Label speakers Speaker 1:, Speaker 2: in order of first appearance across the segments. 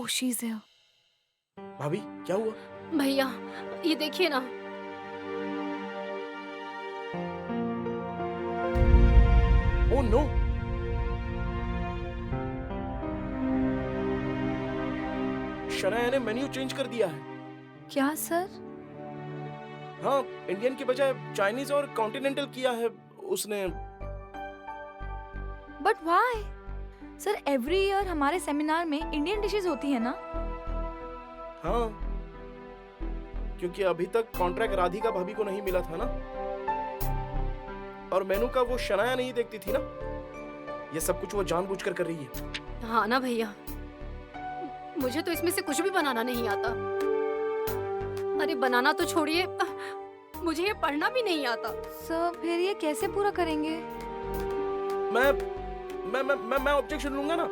Speaker 1: Oh, she's here.
Speaker 2: भाभी क्या हुआ?
Speaker 3: भैया ये देखिए ना।
Speaker 2: Oh no! शनाया ने मेन्यू चेंज कर दिया है।
Speaker 1: क्या सर?
Speaker 2: हाँ, इंडियन की बजाय चाइनीज और कॉन्टिनेंटल किया है उसने।
Speaker 1: But why? Sir every year हमारे सेमिनार में इंडियन डिशेस होती है ना?
Speaker 2: हाँ, क्योंकि अभी तक कॉन्ट्रैक्ट राधिका भाभी को नहीं मिला था ना, और मेनू का वो शनाया नहीं देखती थी ना। ये सब कुछ वो जानबूझकर कर रही है।
Speaker 3: हाँ ना भैया, मुझे तो इसमें से कुछ भी बनाना नहीं आता। अरे बनाना तो छोड़िए, मुझे ये पढ़ना भी नहीं आता।
Speaker 1: सर फिर ये कैसे पूरा करेंगे?
Speaker 2: मैं ऑब्जेक्शन लूंगा ना।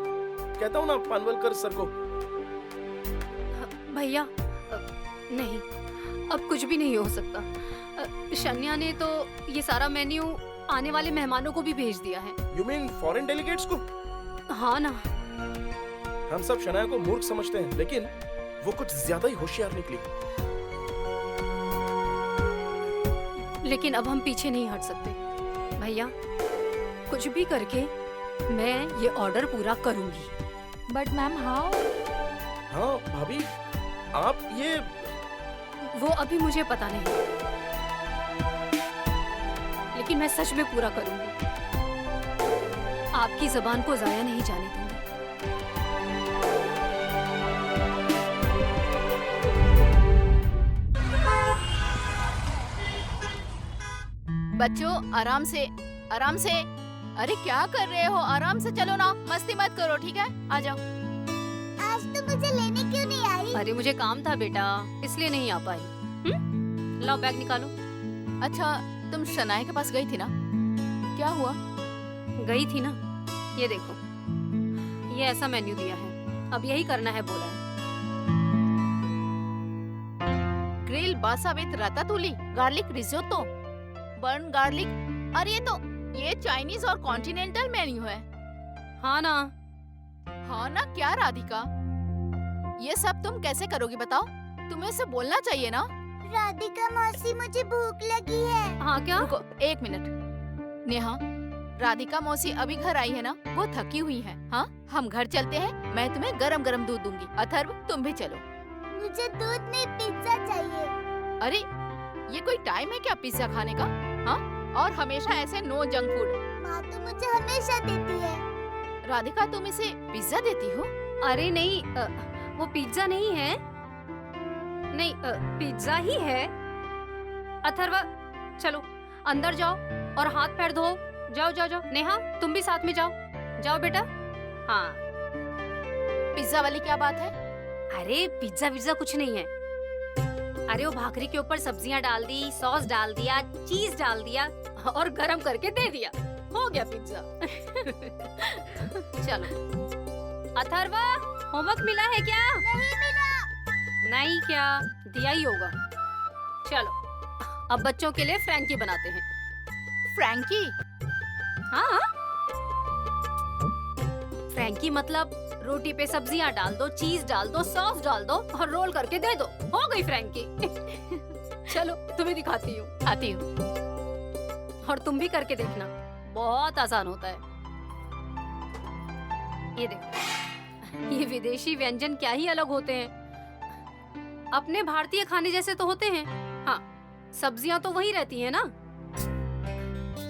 Speaker 2: कहता हूँ ना पानवलकर सर को।
Speaker 3: भैया नहीं, अब कुछ भी नहीं हो सकता। शन्या ने तो ये सारा मेन्यू आने वाले मेहमानों को भी भेज दिया है।
Speaker 2: यू मीन फॉरेन डेलीगेट्स को?
Speaker 3: हाँ ना।
Speaker 2: हम सब शनाया को मूर्ख समझते हैं, लेकिन वो कुछ ज्यादा ही होशियार निकली।
Speaker 3: लेकिन अब हम पीछे नहीं हट सकते भैया। कुछ भी करके मैं ये ऑर्डर पूरा करूंगी।
Speaker 1: But ma'am how?
Speaker 2: हाँ भाभी, आप ये
Speaker 3: वो अभी मुझे पता नहीं, लेकिन मैं सच में पूरा करूंगी। आपकी जबान को जाया नहीं जाने दूंगी।
Speaker 4: बच्चों आराम से, आराम से। अरे क्या कर रहे हो? आराम से चलो ना, मस्ती मत करो, ठीक है? आ जाओ।
Speaker 5: आज तो मुझे लेने क्यों नहीं आई?
Speaker 3: अरे मुझे काम था बेटा, इसलिए नहीं आ पाई। लाओ बैग निकालो।
Speaker 4: अच्छा तुम शनाया के पास गई थी ना, क्या हुआ?
Speaker 3: गई थी ना, ये देखो, ये ऐसा मेन्यू दिया है, अब यही करना है बोला है।
Speaker 4: ग्रिल बासा विद रातातुली, गार्लिक रिजोतो, बर्न गार्लिक। अरे ये चाइनीज और कॉन्टिनेंटल मेन्यू है।
Speaker 3: हाँ ना।
Speaker 4: हाँ ना क्या राधिका, ये सब तुम कैसे करोगी बताओ? तुम्हें इसे बोलना चाहिए ना।
Speaker 5: राधिका मौसी मुझे भूख लगी है।
Speaker 3: हाँ क्या?
Speaker 4: रुको एक मिनट। नेहा, राधिका मौसी अभी घर आई है ना, वो थकी हुई है। हाँ हम घर चलते हैं, मैं तुम्हें गरम गरम दूध दूंगी। अथर्व तुम भी चलो।
Speaker 5: मुझे दूध नहीं, पिज्जा चाहिए।
Speaker 4: अरे ये कोई टाइम है क्या पिज्जा खाने का? हाँ, और हमेशा ऐसे नो जंक फूड।
Speaker 5: माँ तो मुझे हमेशा देती है।
Speaker 4: राधिका तुम इसे पिज्जा देती हो?
Speaker 3: अरे नहीं, वो पिज्जा नहीं है। नहीं, पिज्जा ही है। अथर्व चलो अंदर जाओ और हाथ पैर धो। जाओ जाओ जाओ। नेहा तुम भी साथ में जाओ। जाओ बेटा। हाँ।
Speaker 4: पिज्जा वाली क्या बात है?
Speaker 3: अरे पिज्जा विज्जा कुछ नहीं है। अरे वो भाकरी के ऊपर सब्जियां डाल दी, सॉस डाल दिया, चीज डाल दिया और गरम करके दे दिया, हो गया पिज्जा। चलो अथर्व, होमवर्क मिला है क्या?
Speaker 5: नहीं मिला।
Speaker 3: नहीं क्या? दिया ही होगा। चलो अब बच्चों के लिए फ्रैंकी बनाते हैं।
Speaker 4: फ्रैंकी?
Speaker 3: हाँ, फ्रैंकी मतलब रोटी पे सब्जियां डाल दो, चीज डाल दो, सॉस डाल दो और रोल करके दे दो, हो गई फ्रैंकी। चलो तुम्हें दिखाती हूँ।
Speaker 4: आती हूँ।
Speaker 3: और तुम भी करके देखना, बहुत आसान होता है। ये देखो, ये विदेशी व्यंजन क्या ही अलग होते हैं, अपने भारतीय खाने जैसे तो होते हैं। हाँ, सब्जियां तो वही रहती हैं ना,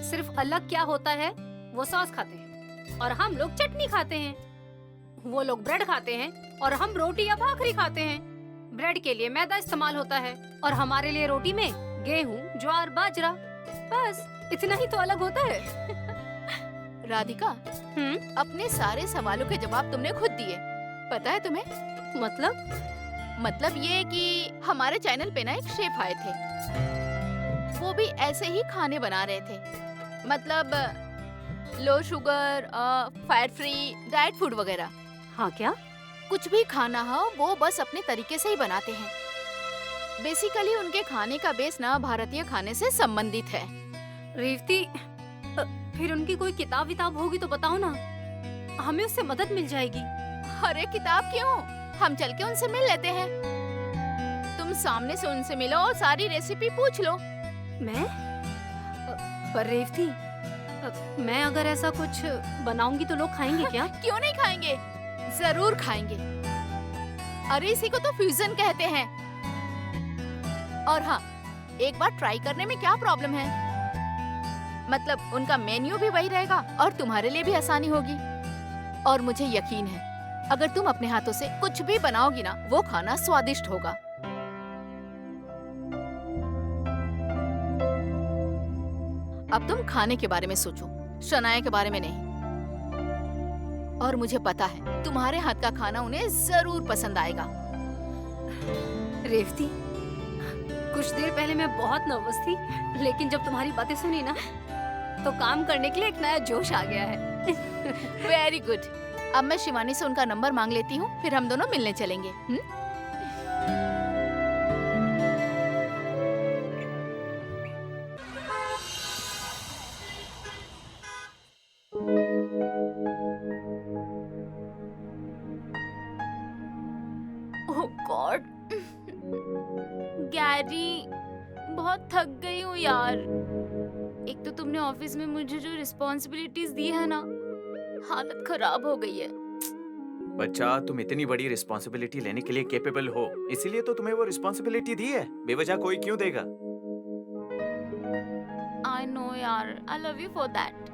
Speaker 3: सिर्फ अलग क्या होता है, वो सॉस खाते हैं और हम लोग चटनी खाते हैं। वो लोग ब्रेड खाते हैं और हम रोटी या भाकरी खाते हैं। ब्रेड के लिए मैदा इस्तेमाल होता है और हमारे लिए रोटी में गेहूं, ज्वार, बाजरा। बस इतना ही तो अलग होता है।
Speaker 4: राधिका, अपने सारे सवालों के जवाब तुमने खुद दिए, पता है तुम्हें? मतलब ये कि हमारे चैनल पे ना एक शेफ आए थे, वो भी ऐसे ही खाने बना रहे थे, मतलब low sugar, fat free, diet food वगैरह।
Speaker 3: हाँ क्या?
Speaker 4: कुछ भी खाना हो वो बस अपने तरीके से ही बनाते हैं। बेसिकली उनके खाने का बेस ना भारतीय खाने से संबंधित है।
Speaker 3: रेवती, फिर उनकी कोई किताब विताब होगी तो बताओ ना, हमें उससे मदद मिल जाएगी।
Speaker 4: अरे किताब क्यों, हम चल के उनसे मिल लेते हैं। तुम सामने से उनसे मिलो और सारी रेसिपी पूछ लो।
Speaker 3: मैं पर रेवती, मैं अगर ऐसा कुछ बनाऊंगी तो लोग खाएंगे क्या?
Speaker 4: क्यों नहीं खाएंगे, जरूर खाएंगे। अरे इसी को तो फ्यूजन कहते हैं। और हाँ, एक बार ट्राई करने में क्या प्रॉब्लम है? मतलब उनका मेन्यू भी वही रहेगा और तुम्हारे लिए भी आसानी होगी। और मुझे यकीन है, अगर तुम अपने हाथों से कुछ भी बनाओगी ना, वो खाना स्वादिष्ट होगा। अब तुम खाने के बारे में सोचो, शनाया के बारे में नहीं। और मुझे पता है तुम्हारे हाथ का खाना उन्हें जरूर पसंद आएगा।
Speaker 3: रेवती, कुछ देर पहले मैं बहुत नर्वस थी, लेकिन जब तुम्हारी बातें सुनी ना, तो काम करने के लिए एक नया जोश आ गया है।
Speaker 4: Very good. अब मैं शिवानी से उनका नंबर मांग लेती हूँ, फिर हम दोनों मिलने चलेंगे। ओह गॉड, गैरी, बहुत थक गई हूँ यार। एक तो तुमने ऑफिस में मुझे जो रिस्पॉन्सिबिलिटीज दी है ना, हालत खराब हो गई है।
Speaker 6: बच्चा, तुम इतनी बड़ी रिस्पॉन्सिबिलिटी लेने के लिए कैपेबल हो, इसीलिए तो तुम्हें वो रिस्पॉन्सिबिलिटी दी है। बेवजह कोई क्यों देगा?
Speaker 4: आई नो यार, I love you for that.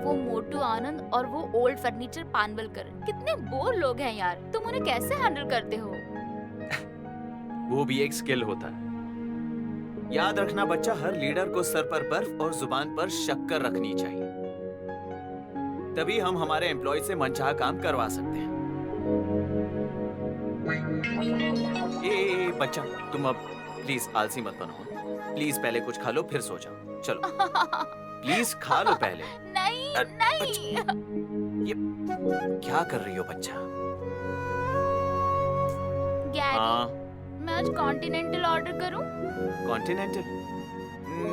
Speaker 4: वो मोटू आनंद और वो ओल्ड फर्नीचर पानवलकर, कितने बोर लोग हैं यार। तुम उन्हें कैसे हैंडल करते हो?
Speaker 6: वो भी एक स्किल होता है। याद रखना बच्चा, हर लीडर को सर पर बर्फ और जुबान पर शक्कर रखनी चाहिए, तभी हम हमारे एम्प्लॉय से मनचाहा काम करवा सकते हैं। ए बच्चा, तुम अब प्लीज आलसी मत बनो। प्लीज पहले कुछ खा लो, फिर सो जाओ। चलो प्लीज खा लो पहले।
Speaker 4: नहीं नहीं।
Speaker 6: ये क्या कर रही हो बच्चा?
Speaker 4: गैरी,
Speaker 6: हाँ,
Speaker 4: मैं आज कॉन्टिनेंटल ऑर्डर करूं?
Speaker 6: कॉन्टिनेंटल?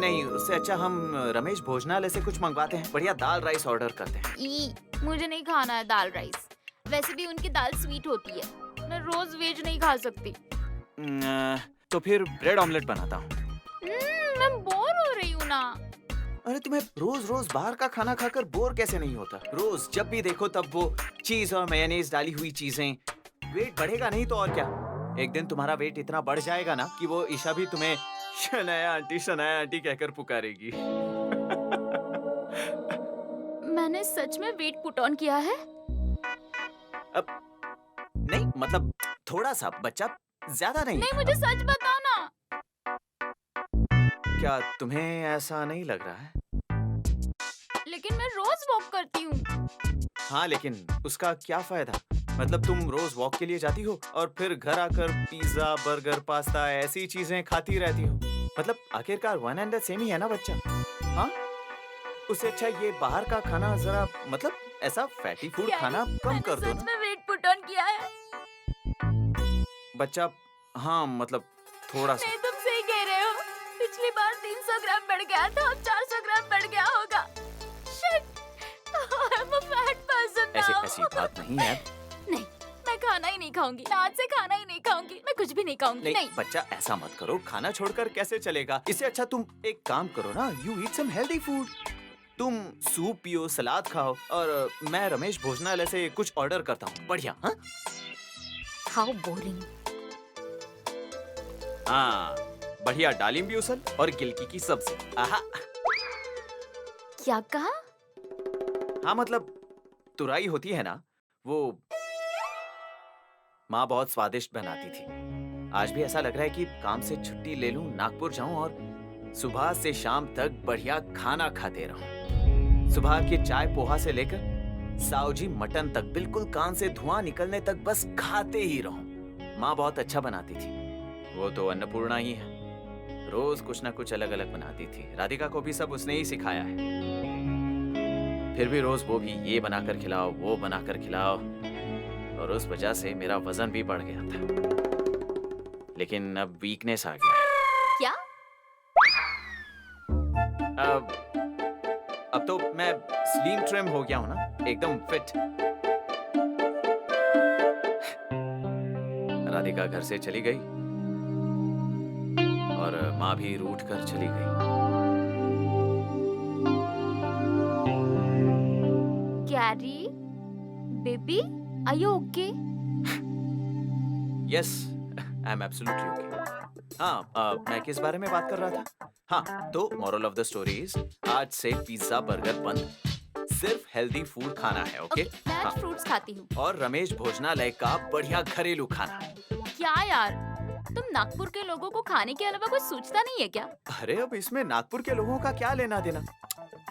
Speaker 6: नहीं, उससे अच्छा हम रमेश भोजनालय से कुछ मंगवाते हैं। बढ़िया दाल राइस ऑर्डर करते हैं।
Speaker 4: मुझे नहीं खाना है दाल राइस। वैसे भी उनकी दाल स्वीट होती है, मैं रोज वेज नहीं खा सकती।
Speaker 6: तो फिर ब्रेड ऑमलेट बनाता हूँ।
Speaker 4: मैं बोर हो रही हूँ ना।
Speaker 6: अरे तुम्हें रोज रोज बाहर का खाना खाकर बोर कैसे नहीं होता? रोज जब भी देखो तब वो चीज और मेयोनेज डाली हुई चीजें। वेट बढ़ेगा नहीं तो और क्या। एक दिन तुम्हारा वेट इतना बढ़ जाएगा ना कि वो ईशा भी तुम्हें शनाया आंटी कहकर पुकारेगी।
Speaker 4: मैंने सच में वेट पुट ऑन किया है?
Speaker 6: अब नहीं, मतलब थोड़ा सा बच्चा, ज्यादा नहीं।
Speaker 4: नहीं, मुझे सच बताओ ना।
Speaker 6: क्या तुम्हें ऐसा नहीं लग रहा है?
Speaker 4: लेकिन मैं रोज वॉक करती हूँ।
Speaker 6: हाँ, लेकिन उसका क्या फायदा? मतलब तुम रोज वॉक के लिए जाती हो और फिर घर आकर पिज्जा, बर्गर, पास्ता ऐसी चीजें खाती रहती हो। मतलब आखिरकार वन एंड द सेम ही है ना बच्चा। हाँ, उससे अच्छा ये बाहर का खाना जरा, मतलब ऐसा फैटी फूड खाना कम कर दो
Speaker 4: सच
Speaker 6: ना
Speaker 4: में वेट पुट ऑन किया है
Speaker 6: बच्चा। हाँ, मतलब थोड़ा सा।
Speaker 4: नहीं, तुम सही कह रहे हो। पिछली बार 300 ग्राम बढ़ गया था, अब 400 ग्राम बढ़ गया होगा। Shit! I'm a fat person now.
Speaker 6: ऐसी बात नहीं है।
Speaker 4: नहीं, मैं खाना ही नहीं खाऊंगी। मैं आज से खाना ही नहीं खाऊंगी। मैं कुछ भी नहीं खाऊंगी।
Speaker 6: नहीं बच्चा, ऐसा मत करो। खाना छोड़कर कैसे चलेगा? इससे अच्छा तुम एक काम करो ना, you eat some healthy food. तुम सूप पियो, सलाद खाओ, और मैं रमेश भोजनालय से कुछ ऑर्डर करता हूँ। बढ़िया। हाँ,
Speaker 4: हाउ बोरिंग।
Speaker 6: हाँ, बढ़िया डालिम उसल और गिलकी की सब्जी। आहा।
Speaker 4: क्या कहा?
Speaker 6: हाँ, मतलब तुराई होती है ना, वो माँ बहुत स्वादिष्ट बनाती थी। आज भी ऐसा लग रहा है कि काम से छुट्टी ले लूं, नागपुर जाऊं और सुबह से शाम तक बढ़िया खाना खाते रहूं। सुबह के चाय पोहा से लेकर साउजी मटन तक, बिल्कुल कान से धुआं निकलने तक बस खाते ही रहूं। माँ बहुत अच्छा बनाती थी। वो तो अन्नपूर्णा ही है। रोज कुछ ना कुछ अलग अलग बनाती थी। राधिका को भी सब उसने ही सिखाया है। फिर भी रोज वो भी ये बनाकर खिलाओ, वो बनाकर खिलाओ, और उस वजह से मेरा वजन भी बढ़ गया था। लेकिन अब वीकनेस आ गया।
Speaker 4: क्या?
Speaker 6: अब तो मैं स्लिम ट्रिम हो गया हूं ना, एकदम फिट। राधिका घर से चली गई और माँ भी रूठ कर चली गई।
Speaker 4: Gary, baby, are you okay?
Speaker 6: Yes, I am absolutely okay. हाँ, मैं किस बारे में बात कर रहा था? हाँ, तो moral of the story is आज से पिज्जा बर्गर बंद, सिर्फ हेल्दी फूड खाना है, ओके?
Speaker 4: मैं
Speaker 6: हाँ।
Speaker 4: आज फ्रूट्स खाती हूँ।
Speaker 6: और रमेश भोजनालय का बढ़िया घरेलू खाना।
Speaker 4: क्या यार, तुम नागपुर के लोगों को खाने के अलावा कुछ सोचता नहीं है क्या?
Speaker 6: अरे अब इसमें नागपुर के लोगों का क्या लेना देना?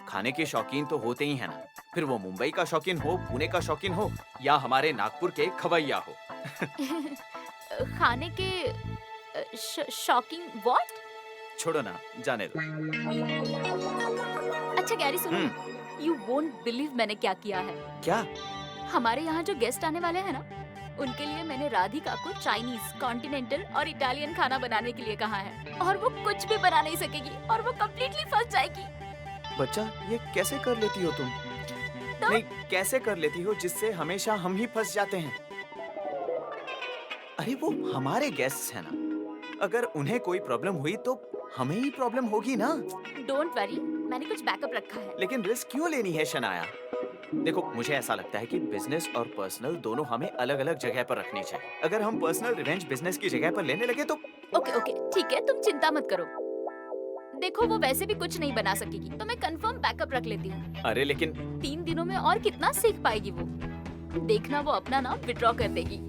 Speaker 6: खाने के शौकीन तो होते ही है ना, फिर वो मुंबई का शौकीन हो, पुणे का शौकीन हो या हमारे नागपुर के खवैया हो।
Speaker 4: खाने के शॉकिंग व्हाट?
Speaker 6: छोड़ो ना, जाने दो।
Speaker 4: अच्छा गैरी सुनो, यू वोंट बिलीव मैंने क्या किया है।
Speaker 6: क्या?
Speaker 4: हमारे यहाँ जो गेस्ट आने वाले हैं ना, उनके लिए मैंने राधिका को चाइनीज, कॉन्टिनेंटल और इटालियन खाना बनाने के लिए कहा है और वो कुछ भी बना नहीं सकेगी और वो कम्प्लीटली फंस जाएगी।
Speaker 6: बच्चा, ये कैसे कर लेती हो तुम? नहीं, कैसे कर लेती हो जिससे हमेशा हम ही फंस जाते हैं? अरे वो हमारे गेस्ट्स हैं ना, अगर उन्हें कोई प्रॉब्लम हुई तो हमें ही प्रॉब्लम होगी ना।
Speaker 4: डोंट वरी, मैंने कुछ बैकअप रखा है।
Speaker 6: लेकिन रिस्क क्यों लेनी है शनाया? देखो, मुझे ऐसा लगता है कि बिजनेस और पर्सनल दोनों हमें अलग अलग जगह पर रखनी चाहिए। अगर हम पर्सनल रिवेंज बिजनेस की जगह पर लेने लगे तो
Speaker 4: ओके ओके ठीक है, तुम चिंता मत करो। देखो वो वैसे भी कुछ नहीं बना सकेगी, तो मैं कंफर्म बैकअप रख लेती हूँ।
Speaker 6: अरे लेकिन
Speaker 4: 3 दिनों में और कितना सीख पाएगी वो, देखना वो अपना नाम विड्रॉ कर देगी।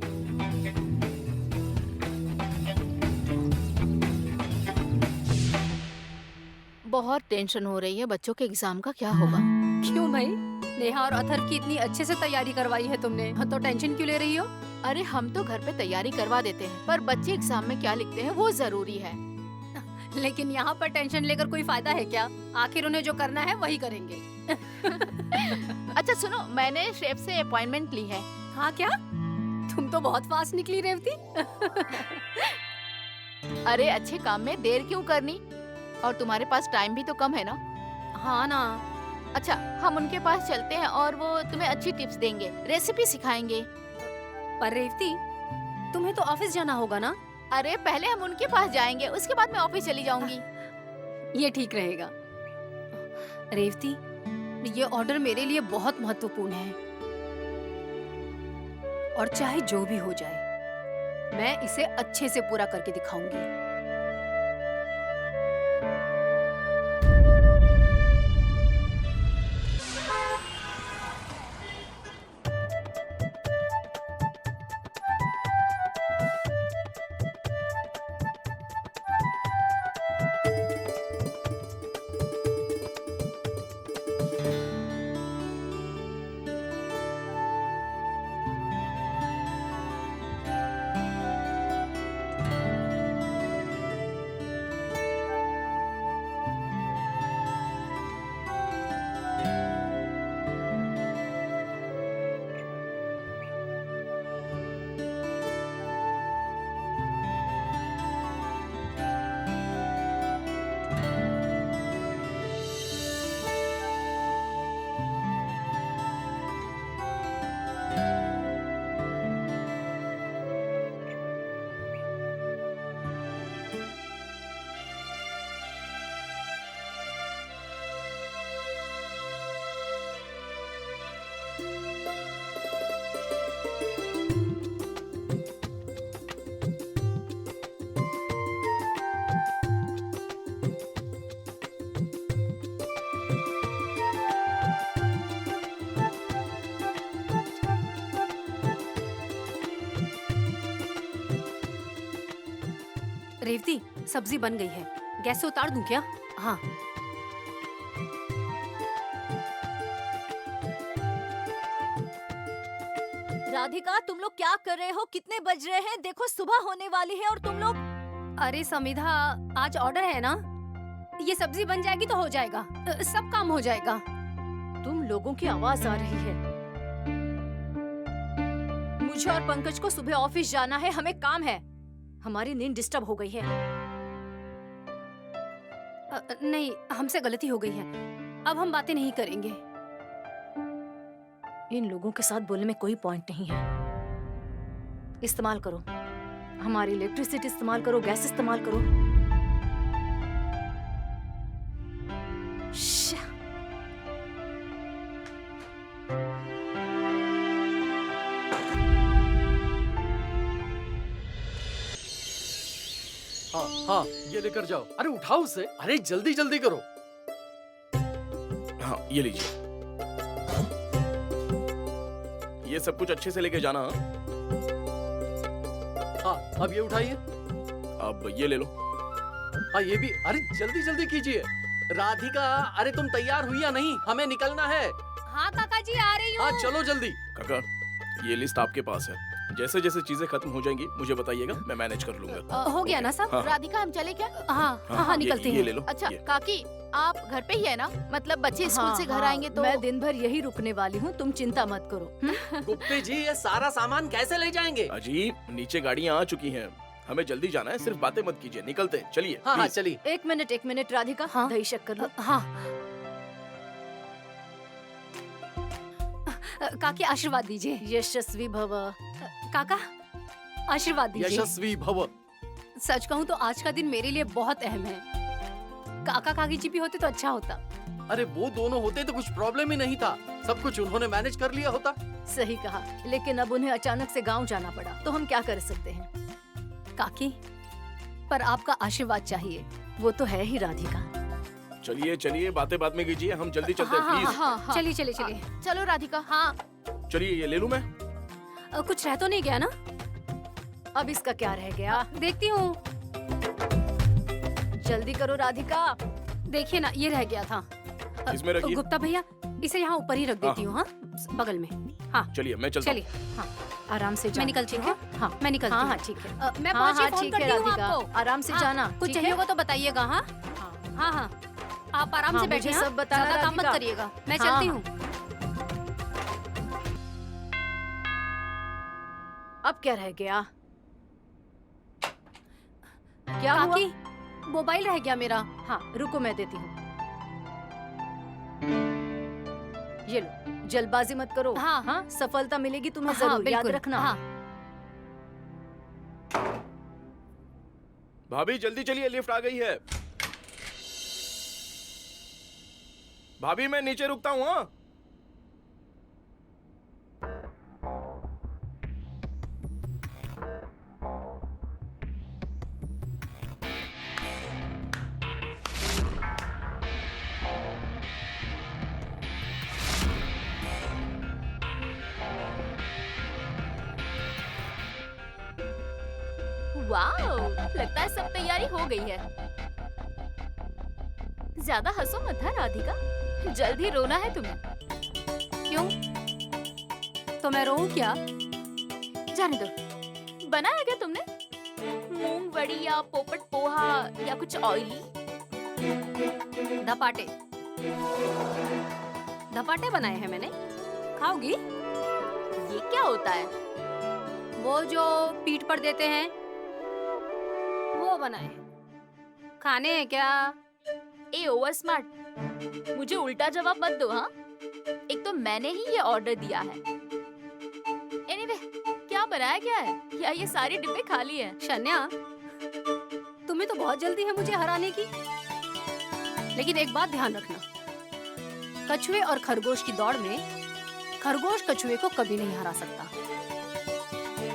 Speaker 4: बहुत टेंशन हो रही है, बच्चों के एग्जाम का क्या होगा।
Speaker 3: क्यों भाई? नेहा और अथर्व की इतनी अच्छे से तैयारी करवाई है तुमने, तो टेंशन क्यों ले रही हो?
Speaker 4: अरे हम तो घर पे तैयारी करवा देते हैं, पर बच्चे एग्जाम में क्या लिखते हैं वो जरूरी है।
Speaker 3: लेकिन यहाँ पर टेंशन लेकर कोई फायदा है क्या? आखिर उन्हें जो करना है वही करेंगे।
Speaker 4: अच्छा सुनो, मैंने शेफ से अपॉइंटमेंट ली है।
Speaker 3: हाँ क्या? तुम तो बहुत फास्ट निकली रेवती।
Speaker 4: अरे अच्छे काम में देर क्यों करनी, और तुम्हारे पास टाइम भी तो कम है ना।
Speaker 3: हाँ ना।
Speaker 4: अच्छा हम उनके पास चलते हैं और वो तुम्हें अच्छी टिप्स देंगे, रेसिपी सिखाएंगे।
Speaker 3: पर रेवती, तुम्हें तो ऑफिस जाना होगा ना?
Speaker 4: अरे पहले हम उनके पास जाएंगे, उसके बाद मैं ऑफिस चली जाऊंगी।
Speaker 3: ये ठीक रहेगा। रेवती, ये ऑर्डर मेरे लिए बहुत महत्वपूर्ण है और चाहे जो भी हो जाए, मैं इसे अच्छे से पूरा करके दिखाऊंगी। रेवती, सब्जी बन गई है, गैस से उतार दूं क्या? हाँ।
Speaker 1: राधिका, तुम लोग क्या कर रहे हो? कितने बज रहे हैं? देखो सुबह होने वाली है और तुम लोग।
Speaker 3: अरे समिधा, आज ऑर्डर है ना, ये सब्जी बन जाएगी तो हो जाएगा, सब काम हो जाएगा।
Speaker 1: तुम लोगों की आवाज आ रही है। मुझे और पंकज को सुबह ऑफिस जाना है, हमें काम है। हमारी नींद डिस्टर्ब हो गई है।
Speaker 3: नहीं, हमसे गलती हो गई है, अब हम बातें नहीं करेंगे।
Speaker 1: इन लोगों के साथ बोलने में कोई पॉइंट नहीं है। इस्तेमाल करो। हमारी इलेक्ट्रिसिटी इस्तेमाल करो, गैस इस्तेमाल करो। श्श।
Speaker 7: हाँ हाँ, ये लेकर जाओ। अरे उठाओ उसे, अरे जल्दी जल्दी करो।
Speaker 2: हाँ ये लीजिए, ये सब कुछ अच्छे से लेके जाना।
Speaker 7: हाँ अब ये उठाइए।
Speaker 2: अब ये ले लो।
Speaker 7: हाँ ये भी, अरे जल्दी जल्दी कीजिए। राधिका, अरे तुम तैयार हुई या नहीं? हमें निकलना है।
Speaker 3: हाँ काका जी आ रही
Speaker 7: हाँ
Speaker 3: हूँ।
Speaker 7: चलो जल्दी।
Speaker 2: काका, ये लिस्ट आपके पास है। जैसे जैसे चीजें खत्म हो जाएंगी मुझे बताइएगा, मैं मैनेज कर लूंगा।
Speaker 3: हो गया ना सब?
Speaker 2: हाँ।
Speaker 4: राधिका हम चले क्या?
Speaker 3: हाँ हाँ हाँ निकलते
Speaker 2: ये
Speaker 3: हैं।
Speaker 2: ले लो।
Speaker 4: अच्छा
Speaker 2: ये।
Speaker 4: काकी, आप घर पे ही है ना? मतलब बच्चे स्कूल से घर आएंगे तो
Speaker 1: मैं दिन भर यही रुकने वाली हूँ, तुम चिंता मत करो।
Speaker 7: गुप्ते जी, ये सारा सामान कैसे ले जाएंगे?
Speaker 2: अजीब, नीचे गाड़ियाँ आ चुकी हैं, हमें जल्दी जाना है, सिर्फ बातें मत कीजिए, निकलते हैं, चलिए।
Speaker 7: हाँ हाँ
Speaker 2: please।
Speaker 7: चलिए।
Speaker 1: एक मिनट राधिका,
Speaker 3: हाँ?
Speaker 1: दही शक्कर लो।
Speaker 3: हाँ काकी आशीर्वाद दीजिए।
Speaker 1: यशस्वी भव।
Speaker 3: काका आशीर्वाद दीजिए।
Speaker 7: यशस्वी भव।
Speaker 3: सच कहूँ तो आज का दिन मेरे लिए बहुत अहम है। काका काकी जी भी होते तो अच्छा होता।
Speaker 7: अरे वो दोनों होते तो कुछ प्रॉब्लम ही नहीं था, सब कुछ उन्होंने मैनेज कर लिया होता।
Speaker 1: सही कहा, लेकिन अब उन्हें अचानक से गांव जाना पड़ा, तो हम क्या कर सकते हैं?
Speaker 3: काकी, पर आपका आशीर्वाद चाहिए।
Speaker 1: वो तो है ही राधिका।
Speaker 2: चलिए चलिए, बातें बाद में कीजिए, हम जल्दी चलते हैं,
Speaker 3: हाँ,
Speaker 2: प्लीज।
Speaker 4: हाँ हाँ
Speaker 3: चलिए चलिए चलिए।
Speaker 4: चलो राधिका।
Speaker 3: हाँ
Speaker 2: चलिए, ये ले लूं मैं?
Speaker 3: कुछ रह तो नहीं गया ना?
Speaker 1: अब इसका क्या रह गया?
Speaker 3: देखती हूँ।
Speaker 1: जल्दी करो राधिका।
Speaker 3: देखिए ना, ये रह गया था।
Speaker 2: इसमें रखिए।
Speaker 3: गुप्ता भैया, इसे यहाँ ऊपर ही रख देती हूँ। हाँ बगल में। हाँ
Speaker 2: चलिए मैं चलता
Speaker 3: चलिए।
Speaker 2: हूँ।
Speaker 3: हाँ
Speaker 1: आराम से
Speaker 3: मैं
Speaker 1: जाना,
Speaker 3: निकलती
Speaker 1: ठीक
Speaker 3: हूँ।
Speaker 1: है? हाँ
Speaker 3: मैं निकलती
Speaker 1: हाँ
Speaker 3: हूँ।
Speaker 1: हाँ ठीक है।
Speaker 3: मैं
Speaker 1: हाँ
Speaker 3: पहुंची
Speaker 1: हाँ
Speaker 3: फोन
Speaker 1: ठीक है
Speaker 3: करती हूँ
Speaker 1: राधिका,
Speaker 3: आपको।
Speaker 1: आराम से
Speaker 3: हाँ,
Speaker 1: जाना।
Speaker 3: कुछ
Speaker 1: ठीक
Speaker 3: चाहिए
Speaker 1: है?
Speaker 3: होगा तो बताइएगा। हाँ
Speaker 1: हाँ।
Speaker 3: हाँ हाँ, आप आराम
Speaker 1: हाँ,
Speaker 3: से बैठिए।
Speaker 1: मुझे
Speaker 3: हाँ?
Speaker 1: सब बताना,
Speaker 3: ज्यादा काम मत
Speaker 1: राधिका।
Speaker 3: करिएगा, मैं
Speaker 1: हाँ,
Speaker 3: चलती
Speaker 1: हाँ।
Speaker 3: हूँ।
Speaker 1: अब क्या रह गया? क्या हुआ?
Speaker 3: काकी, मोबाइल रह गया मेरा।
Speaker 1: हाँ रुको, मैं देती हूँ। ये लो, जल्दबाजी मत करो।
Speaker 3: हाँ।
Speaker 1: हाँ, सफलता मिलेगी तुम्हें
Speaker 3: हाँ,
Speaker 1: जरूर, याद
Speaker 3: बिल्कुल।
Speaker 1: रखना।
Speaker 3: हाँ।
Speaker 2: भाभी जल्दी चलिए, लिफ्ट आ गई है। भाभी मैं नीचे रुकता हूँ। हाँ
Speaker 4: वाओ, लगता है सब तैयारी हो गई है। ज्यादा हंसो मत है राधिका, जल्द ही रोना है तुम्हें।
Speaker 3: क्यों? तो मैं रोऊं क्या?
Speaker 4: जाने दो। बनाया क्या तुमने? मूंग वड़ी या पोपट पोहा या कुछ ऑयली?
Speaker 3: धपाटे। धपाटे बनाए हैं मैंने, खाओगी?
Speaker 4: ये क्या होता है?
Speaker 3: वो जो पीठ पर देते हैं, वो बनाए हैं। खाने हैं क्या?
Speaker 4: ए ओवर स्मार्ट, मुझे उल्टा जवाब मत दो। हाँ, एक तो मैंने ही ये ऑर्डर दिया है। एनीवे, क्या बनाया क्या है? या ये सारी डिब्बे खाली है?
Speaker 3: शन्या, तुम्हें तो बहुत जल्दी है मुझे हराने की। लेकिन एक बात ध्यान रखना, कछुए और खरगोश की दौड़ में खरगोश कछुए को कभी नहीं हरा सकता।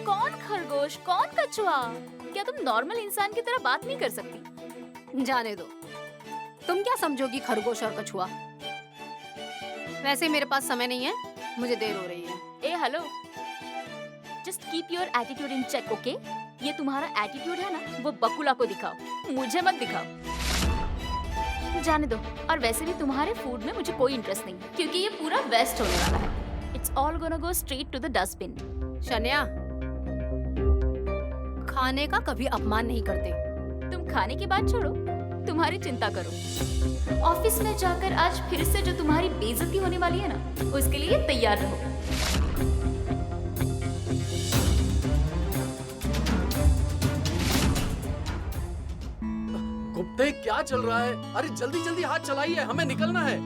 Speaker 4: कौन खरगोश, कौन कछुआ? क्या तुम नॉर्मल इंसान की तरह बात नहीं कर सकती?
Speaker 3: जाने दो, तुम क्या समझोगी खरगोश और कछुआ? वैसे मेरे पास समय नहीं है, मुझे देर हो रही है।
Speaker 4: ए hello, just keep your attitude in check, okay? ये तुम्हारा एटीट्यूड है ना, वो बकुला को दिखाओ, मुझे मत दिखाओ। जाने दो। और वैसे भी तुम्हारे फूड में मुझे कोई इंटरेस्ट नहीं, क्योंकि ये पूरा वेस्ट होने वाला है। It's all gonna go straight to the dustbin.
Speaker 3: Shanya, खाने का कभी अपमान नहीं करते।
Speaker 4: तुम खाने की बात छोड़ो, तुम्हारी चिंता करो। ऑफिस में जाकर आज फिर से जो तुम्हारी बेइज्जती होने वाली है ना, उसके लिए तैयार रहो।
Speaker 7: गुप्ते क्या चल रहा है? अरे जल्दी जल्दी हाथ चलाइए, हमें निकलना है।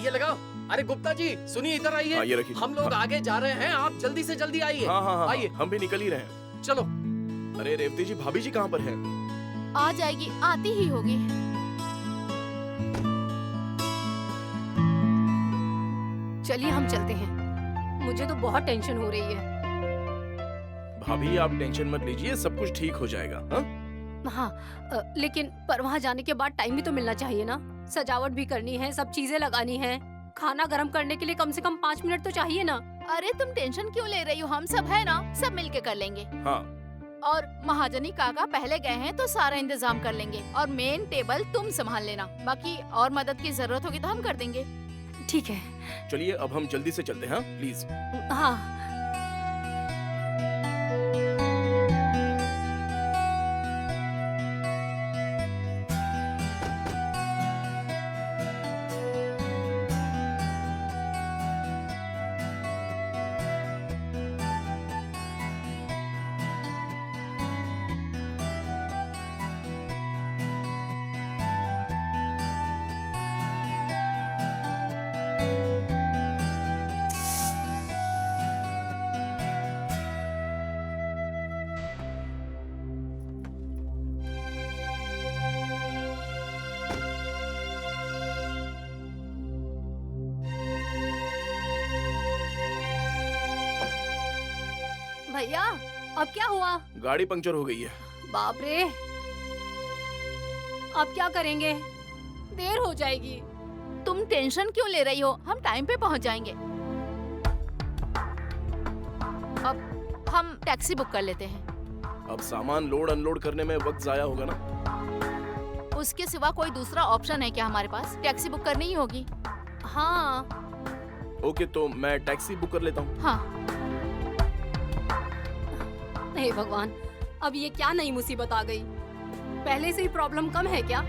Speaker 7: ये लगाओ। अरे गुप्ता जी सुनिए, इधर
Speaker 2: हाँ, ये
Speaker 7: आइए।
Speaker 2: रखिए।
Speaker 7: हम लोग
Speaker 2: हाँ।
Speaker 7: आगे जा रहे हैं, आप जल्दी से जल्दी आइए।
Speaker 2: हाँ हाँ हाँ,
Speaker 7: आइए।
Speaker 2: हम भी निकल ही रहे हैं।
Speaker 7: चलो।
Speaker 2: अरे रेवती जी, भाभी जी कहाँ पर हैं?
Speaker 4: आ जाएगी, आती ही होगी।
Speaker 3: चलिए हम चलते हैं, मुझे तो बहुत टेंशन हो रही है।
Speaker 2: भाभी आप टेंशन मत लीजिए, सब कुछ ठीक हो जाएगा। हाँ?
Speaker 3: हाँ, लेकिन पर वहाँ जाने के बाद टाइम भी तो मिलना चाहिए ना। सजावट भी करनी है, सब चीजें लगानी है, खाना गर्म करने के लिए कम से कम 5 मिनट तो चाहिए ना।
Speaker 4: अरे तुम टेंशन क्यों ले रही हो, हम सब है ना, सब मिलके कर लेंगे।
Speaker 2: हाँ।
Speaker 4: और महाजनी काका पहले गए हैं तो सारा इंतजाम कर लेंगे, और मेन टेबल तुम संभाल लेना, बाकी और मदद की जरूरत होगी तो हम कर देंगे।
Speaker 3: ठीक है।
Speaker 2: चलिए अब हम जल्दी से चलते हैं, हाँ प्लीज।
Speaker 3: हाँ। भैया, अब क्या हुआ?
Speaker 2: गाड़ी पंक्चर हो गई है।
Speaker 3: बाप रे, अब क्या करेंगे? देर हो जाएगी।
Speaker 4: तुम टेंशन क्यों ले रही हो, हम टाइम पे पहुंच जाएंगे। अब हम टैक्सी बुक कर लेते हैं।
Speaker 2: अब सामान लोड अनलोड करने में वक्त जाया होगा ना।
Speaker 4: उसके सिवा कोई दूसरा ऑप्शन है क्या हमारे पास? टैक्सी बुक करनी ही होगी।
Speaker 3: हाँ।
Speaker 2: ओके, तो मैं टैक्सी बुक कर लेता हूँ।
Speaker 4: हाँ।
Speaker 3: हे भगवान, अब ये क्या नई मुसीबत आ गई? पहले से ही प्रॉब्लम कम है क्या?